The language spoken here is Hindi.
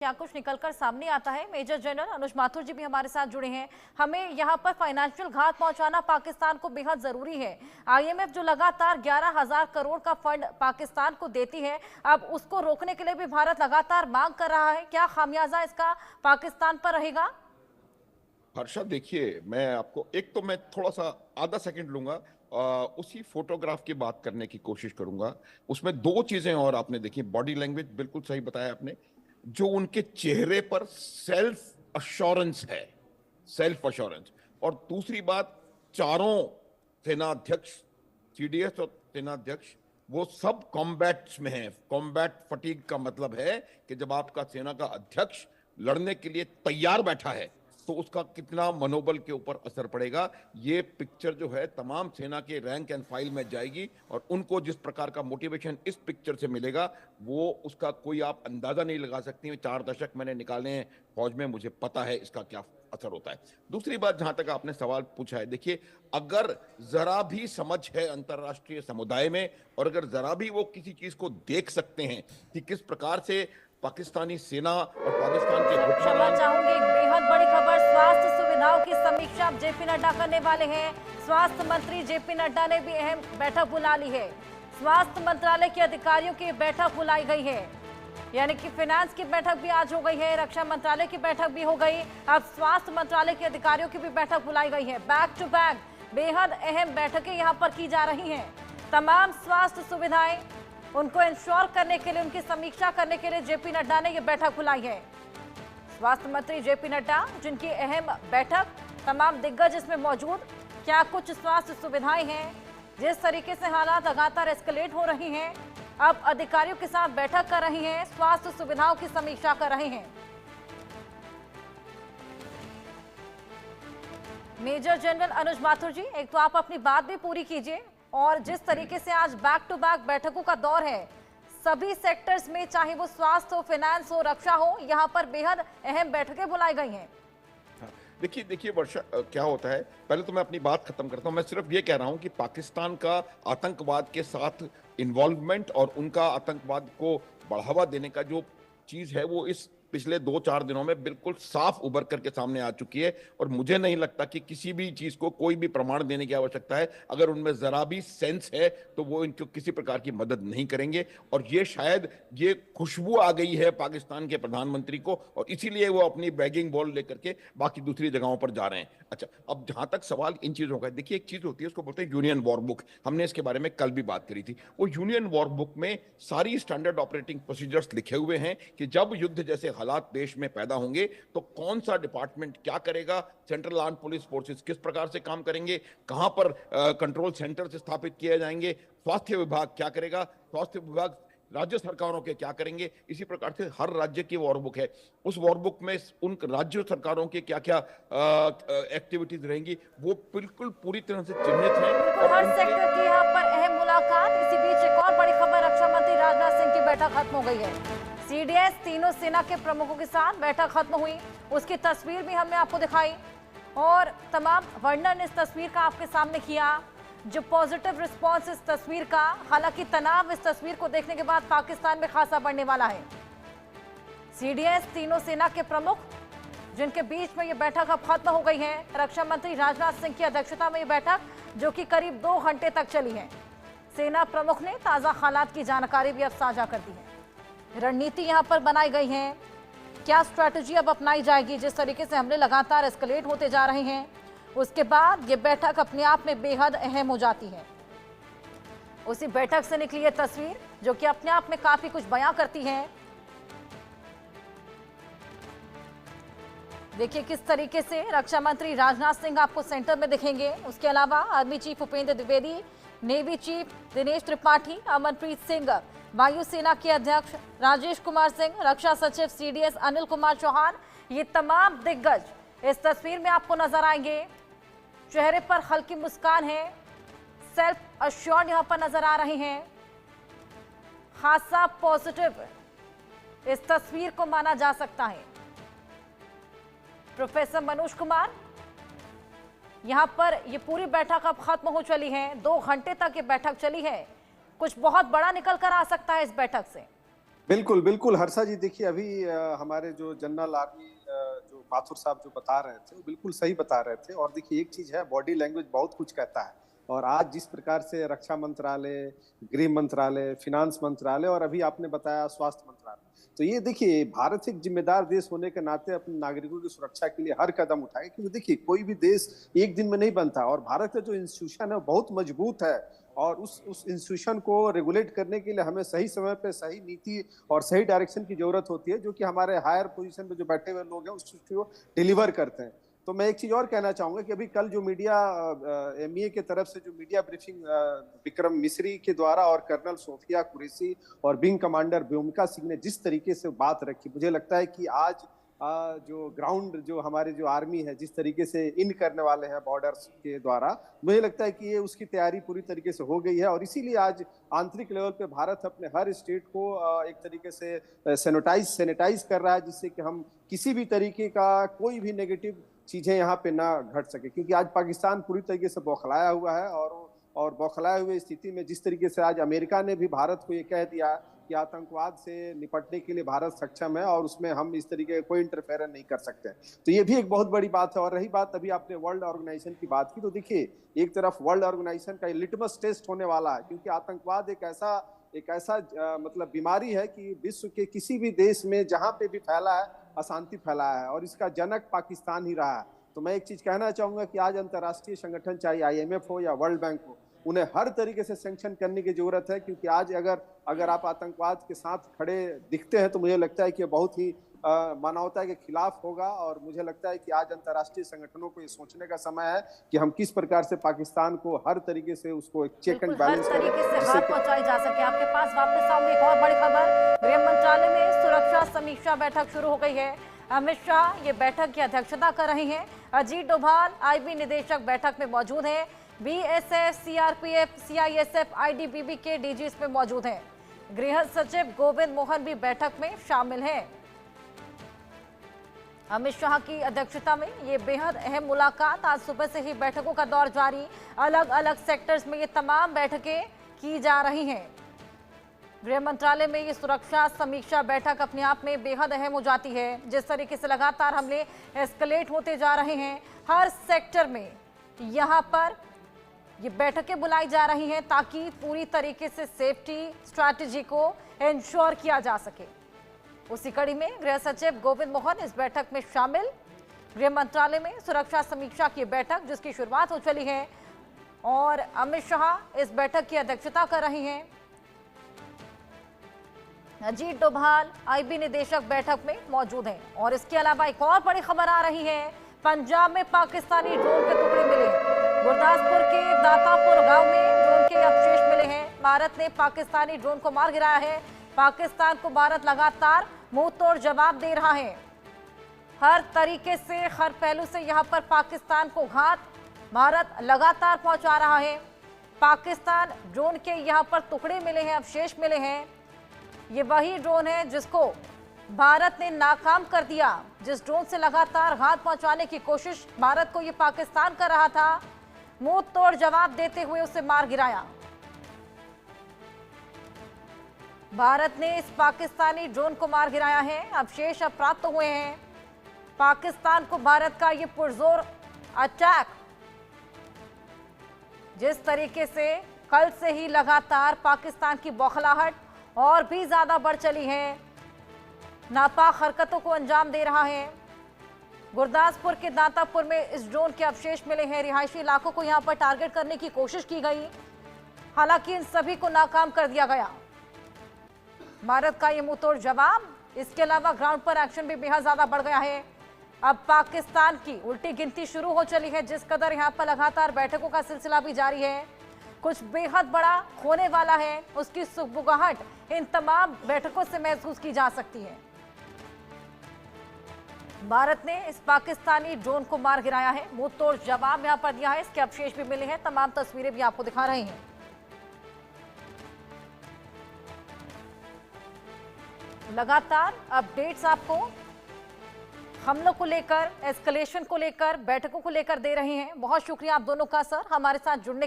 क्या कुछ निकलकर सामने आता है। मेजर जनरल अनुज माथुर जी भी हमारे साथ जुड़े हैं। हमें यहाँ पर फाइनेंशियल घात पहुंचाना पाकिस्तान को बेहद जरूरी है। आईएमएफ जो लगातार 11,000 करोड़ का फंड पाकिस्तान को देती है, अब उसको रोकने के लिए भी भारत लगातार मांग कर रहा है। क्या खामियाजा इसका पाकिस्तान पर रहेगा? हर्षा, देखिए, मैं आपको मैं थोड़ा सा आधा सेकंड लूंगा। उसी फोटोग्राफ की बात करने की कोशिश करूंगा। उसमें दो चीजें और आपने देखी। बॉडी लैंग्वेज बिल्कुल सही बताया आपने। जो उनके चेहरे पर सेल्फ अश्योरेंस है, सेल्फ अश्योरेंस। और दूसरी बात, चारों सेनाध्यक्ष, सीडीएस और सेनाध्यक्ष, वो सब कॉम्बैट्स में हैं। कॉम्बैट फटीग का मतलब है कि जब आपका सेना का अध्यक्ष लड़ने के लिए तैयार बैठा है तो उसका कितना मनोबल के ऊपर असर पड़ेगा। ये पिक्चर जो है तमाम सेना के रैंक एंड फाइल में जाएगी और उनको जिस प्रकार का मोटिवेशन इस पिक्चर से मिलेगा वो उसका कोई आप अंदाजा नहीं लगा सकती। 4 दशक मैंने निकाले हैं फौज में, मुझे पता है इसका क्या असर होता है। दूसरी बात, जहां तक आपने सवाल पूछा है, देखिए, अगर जरा भी समझ है अंतर्राष्ट्रीय समुदाय में और अगर जरा भी वो किसी चीज को देख सकते हैं कि किस प्रकार से पाकिस्तानी सेना और पाकिस्तान के क्षमा चाहूंगी, एक बेहद बड़ी खबर। स्वास्थ्य सुविधाओं की समीक्षा अब जेपी नड्डा करने वाले हैं। स्वास्थ्य मंत्री जेपी नड्डा ने भी अहम बैठक बुला ली है। स्वास्थ्य मंत्रालय के अधिकारियों की बैठक बुलाई गई है, यानी कि फाइनेंस की बैठक भी आज हो गई है, रक्षा मंत्रालय की बैठक भी हो गई, अब स्वास्थ्य मंत्रालय के अधिकारियों की भी बैठक बुलाई गई है। बैक टू बैक बेहद अहम बैठकें यहाँ पर की जा रही हैं। तमाम स्वास्थ्य सुविधाएं उनको इंश्योर करने के लिए, उनकी समीक्षा करने के लिए जेपी नड्डा ने यह बैठक बुलाई है। स्वास्थ्य मंत्री जेपी नड्डा, जिनकी अहम बैठक, तमाम दिग्गज इसमें मौजूद। क्या कुछ स्वास्थ्य सुविधाएं हैं, जिस तरीके से हालात लगातार एस्केलेट हो रही हैं, अब अधिकारियों के साथ बैठक कर रही हैं, स्वास्थ्य सुविधाओं की समीक्षा कर रहे हैं। मेजर जनरल अनुज माथुर जी, एक तो आप अपनी बात भी पूरी कीजिए। और जिस तरीके से आज बैक टू बैक बैठकों का दौर है, सभी सेक्टर्स में, चाहे वो स्वास्थ्य हो, फाइनेंस हो, रक्षा हो, यहाँ पर बेहद अहम बैठकें बुलाई गई हैं। देखिए वर्षा, क्या होता है, पहले तो मैं अपनी बात खत्म करता हूं। मैं सिर्फ ये कह रहा हूं कि पाकिस्तान का आतंकवाद के साथ इन्वॉल्वमेंट और उनका आतंकवाद को बढ़ावा देने का जो चीज है वो इस पिछले 2-4 दिनों में बिल्कुल साफ उभर करके सामने आ चुकी है। और मुझे नहीं लगता कि किसी भी चीज को कोई भी प्रमाण देने की आवश्यकता है। अगर उनमें जरा भी सेंस है तो वो इनको किसी प्रकार की मदद नहीं करेंगे। और ये शायद ये खुशबू आ गई है पाकिस्तान के प्रधानमंत्री को और इसीलिए वो अपनी बैगिंग बॉल लेकर के बाकी दूसरी जगहों पर जा रहे हैं। अच्छा, अब जहां तक सवाल इन चीजों का, देखिए, एक चीज होती है, उसको बोलते हैं यूनियन वॉर बुक। हमने इसके बारे में कल भी बात करी थी। वो यूनियन वॉर बुक में सारी स्टैंडर्ड ऑपरेटिंग प्रोसीजर्स लिखे हुए हैं कि जब युद्ध जैसे हालात देश में पैदा होंगे तो कौन सा डिपार्टमेंट क्या करेगा, सेंट्रल आर्म पुलिस फोर्सेस किस प्रकार से काम करेंगे, कहां पर कंट्रोल सेंटर स्थापित किए जाएंगे, स्वास्थ्य विभाग क्या करेगा, स्वास्थ्य विभाग राज्य सरकारों के क्या करेंगे। इसी प्रकार से हर राज्य की वॉर बुक है। उस वॉर बुक में उन राज्य सरकारों के क्या क्या एक्टिविटीज रहेंगी वो बिल्कुल पूरी तरह से चिन्हित है। हर सेक्टर की यहाँ पर अहम मुलाकात। इसी बीच एक और बड़ी खबर, रक्षा मंत्री राजनाथ सिंह की बैठक खत्म हो गई है। सीडीएस तीनों सेना के प्रमुखों के साथ बैठक खत्म हुई, उसकी तस्वीर भी हमने आपको दिखाई और तमाम वर्णन इस तस्वीर का आपके सामने किया। जो पॉजिटिव रिस्पांस इस तस्वीर का, हालांकि तनाव इस तस्वीर को देखने के बाद पाकिस्तान में खासा बढ़ने वाला है। सीडीएस तीनों सेना के प्रमुख जिनके बीच में ये बैठक अब खत्म हो गई है। रक्षा मंत्री राजनाथ सिंह की अध्यक्षता में ये बैठक, जो कि करीब 2 घंटे तक चली है। सेना प्रमुख ने ताजा हालात की जानकारी भी अब साझा कर दी है। रणनीति यहां पर बनाई गई है, क्या स्ट्रैटेजी अब अपनाई जाएगी, जिस तरीके से हमले लगातार एस्केलेट होते जा रहे हैं, उसके बाद ये बैठक अपने आप में बेहद अहम हो जाती है। उसी बैठक से निकली ये तस्वीर जो कि अपने आप में काफी कुछ बयां करती है। देखिए किस तरीके से रक्षा मंत्री राजनाथ सिंह आपको सेंटर में दिखेंगे। उसके अलावा army chief Bhupendra Dwivedi, navy chief Dinesh Tripathi, Amanpreet Singh, वायुसेना के अध्यक्ष राजेश कुमार सिंह, रक्षा सचिव सीडीएस अनिल कुमार चौहान, ये तमाम दिग्गज इस तस्वीर में आपको नजर आएंगे। चेहरे पर हल्की मुस्कान है, सेल्फ अश्योर्ड यहां पर नजर आ रहे हैं, खासा पॉजिटिव इस तस्वीर को माना जा सकता है। प्रोफेसर मनोज कुमार, यहां पर ये पूरी बैठक अब खत्म हो चली है। 2 घंटे तक ये बैठक चली है। कुछ बहुत बड़ा निकल कर आ सकता है इस बैठक से। बिल्कुल, बिल्कुल हर्षा जी, देखिए अभी हमारे जो जनरल आर्मी जो माथुर साहब जो बता रहे थे, वो बिल्कुल सही बता रहे थे। और देखिए एक चीज़ है, बॉडी लैंग्वेज बहुत कुछ कहता है। और आज जिस प्रकार से रक्षा मंत्रालय, गृह मंत्रालय, फिनांस मंत्रालय और अभी आपने बताया स्वास्थ्य मंत्रालय, तो ये देखिए भारत एक जिम्मेदार देश होने के नाते अपने नागरिकों की सुरक्षा के लिए हर कदम उठाए, क्योंकि देखिए कोई भी देश एक दिन में नहीं बनता और भारत का जो इंस्टीट्यूशन है वो बहुत मजबूत है। और उस इंस्टीट्यूशन को रेगुलेट करने के लिए हमें सही समय पे सही नीति और सही डायरेक्शन की जरूरत होती है, जो कि हमारे हायर पोजीशन पे जो बैठे हुए लोग हैं उसको डिलीवर करते हैं। तो मैं एक चीज और कहना चाहूंगा कि अभी कल जो मीडिया एमईए की तरफ से जो मीडिया ब्रीफिंग विक्रम मिश्री के द्वारा और कर्नल सोफिया कुरैशी और विंग कमांडर व्योमिका सिंह ने जिस तरीके से बात रखी, मुझे लगता है कि आज जो ग्राउंड जो हमारी जो आर्मी है जिस तरीके से इन करने वाले हैं बॉर्डर्स के द्वारा, मुझे लगता है कि ये उसकी तैयारी पूरी तरीके से हो गई है। और इसीलिए आज आंतरिक लेवल पे भारत अपने हर स्टेट को एक तरीके से सैनिटाइज कर रहा है, जिससे कि हम किसी भी तरीके का कोई भी नेगेटिव चीजें यहाँ पे ना घट सके। क्योंकि आज पाकिस्तान पूरी तरीके से बौखलाया हुआ है और बौखलाए हुए स्थिति में जिस तरीके से आज अमेरिका ने भी भारत को ये कह दिया कि आतंकवाद से निपटने के लिए भारत सक्षम है और उसमें हम इस तरीके का कोई इंटरफेरेंस नहीं कर सकते। तो ये भी एक बहुत बड़ी बात है। और रही बात, अभी आपने वर्ल्ड ऑर्गेनाइजेशन की बात की, तो देखिए एक तरफ वर्ल्ड ऑर्गेनाइजेशन का लिटमस टेस्ट होने वाला है, क्योंकि आतंकवाद एक ऐसा मतलब बीमारी है कि विश्व के किसी भी देश में जहां पे भी फैला है अशांति फैला है, और इसका जनक पाकिस्तान ही रहा है। तो मैं एक चीज कहना चाहूंगा कि आज अंतर्राष्ट्रीय संगठन चाहे IMF हो या वर्ल्ड बैंक हो, उन्हें हर तरीके से सैंक्शन करने की जरूरत है। क्योंकि आज अगर आप आतंकवाद के साथ खड़े दिखते हैं तो मुझे लगता है कि बहुत ही मानवता के खिलाफ होगा। और मुझे लगता है कि आज अंतर्राष्ट्रीय संगठनों को ये सोचने का समय है कि हम किस प्रकार से पाकिस्तान को हर तरीके से उसको एक चेक एंड बैलेंस हर तरीके से हाथ पहुंचाई जा सके। आपके पास वापस आऊंगी। एक और बड़ी खबर, गृह मंत्रालय में सुरक्षा समीक्षा बैठक शुरू हो गई है। अमित शाह ये बैठक की अध्यक्षता कर रहे हैं। अजीत डोभाल IB निदेशक बैठक में मौजूद हैं। BSF, CRPF, CISF, IDBB के DG इसमें मौजूद हैं। गृह सचिव गोविंद मोहन भी बैठक में शामिल हैं। अमित शाह की अध्यक्षता में ये बेहद अहम मुलाकात, आज सुबह से ही बैठकों का दौर जारी। अलग अलग सेक्टर्स में ये तमाम बैठकें की जा रही हैं। गृह मंत्रालय में ये सुरक्षा समीक्षा बैठक अपने आप में बेहद अहम हो जाती है। जिस तरीके से लगातार हमले एस्केलेट होते जा रहे हैं, हर सेक्टर में यहाँ पर ये बैठकें बुलाई जा रही हैं ताकि पूरी तरीके से सेफ्टी स्ट्रैटेजी को इंश्योर किया जा सके। उसी कड़ी में गृह सचिव गोविंद मोहन इस बैठक में शामिल। गृह मंत्रालय में सुरक्षा समीक्षा की बैठक जिसकी शुरुआत हो चली है और अमित शाह इस बैठक की अध्यक्षता कर रहे हैं। अजीत डोभाल IB निदेशक बैठक में मौजूद हैं। और इसके अलावा एक और बड़ी खबर आ रही है, पंजाब में पाकिस्तानी ड्रोन के टुकड़े मिले। गुरदासपुर के दातापुर गांव में ड्रोन के अवशेष मिले हैं। भारत ने पाकिस्तानी ड्रोन को मार गिराया है। पाकिस्तान को भारत लगातार मुंह तोड़ जवाब दे रहा है। हर तरीके से, हर पहलू से यहां पर पाकिस्तान को घात भारत लगातार पहुंचा रहा है। पाकिस्तान ड्रोन के यहां पर टुकड़े मिले हैं, अवशेष मिले हैं। ये वही ड्रोन है जिसको भारत ने नाकाम कर दिया। जिस ड्रोन से लगातार घात पहुंचाने की कोशिश भारत को ये पाकिस्तान कर रहा था, मुंह तोड़ जवाब देते हुए उसे मार गिराया। भारत ने इस पाकिस्तानी ड्रोन को मार गिराया है। अवशेष अब प्राप्त हुए हैं। पाकिस्तान को भारत का ये पुरजोर अटैक, जिस तरीके से कल से ही लगातार पाकिस्तान की बौखलाहट और भी ज्यादा बढ़ चली है, नापाक हरकतों को अंजाम दे रहा है। गुरदासपुर के दातापुर में इस ड्रोन के अवशेष मिले हैं। रिहायशी इलाकों को यहां पर टारगेट करने की कोशिश की गई, हालांकि इन सभी को नाकाम कर दिया गया। भारत का ये मुंहतोड़ जवाब, इसके अलावा ग्राउंड पर एक्शन भी बेहद ज्यादा बढ़ गया है। अब पाकिस्तान की उल्टी गिनती शुरू हो चली है। जिस कदर यहां पर लगातार बैठकों का सिलसिला भी जारी है, कुछ बेहद बड़ा होने वाला है, उसकी सुगबुगाहट इन तमाम बैठकों से महसूस की जा सकती है। भारत ने इस पाकिस्तानी ड्रोन को मार गिराया है, मुंह तोड़ जवाब यहां पर दिया है। इसके अवशेष भी मिले हैं, तमाम तस्वीरें भी आपको दिखा रहे हैं। लगातार अपडेट्स आपको हमलों को लेकर, एस्केलेशन को लेकर, बैठकों को लेकर दे रहे हैं। बहुत शुक्रिया आप दोनों का सर, हमारे साथ जुड़ने के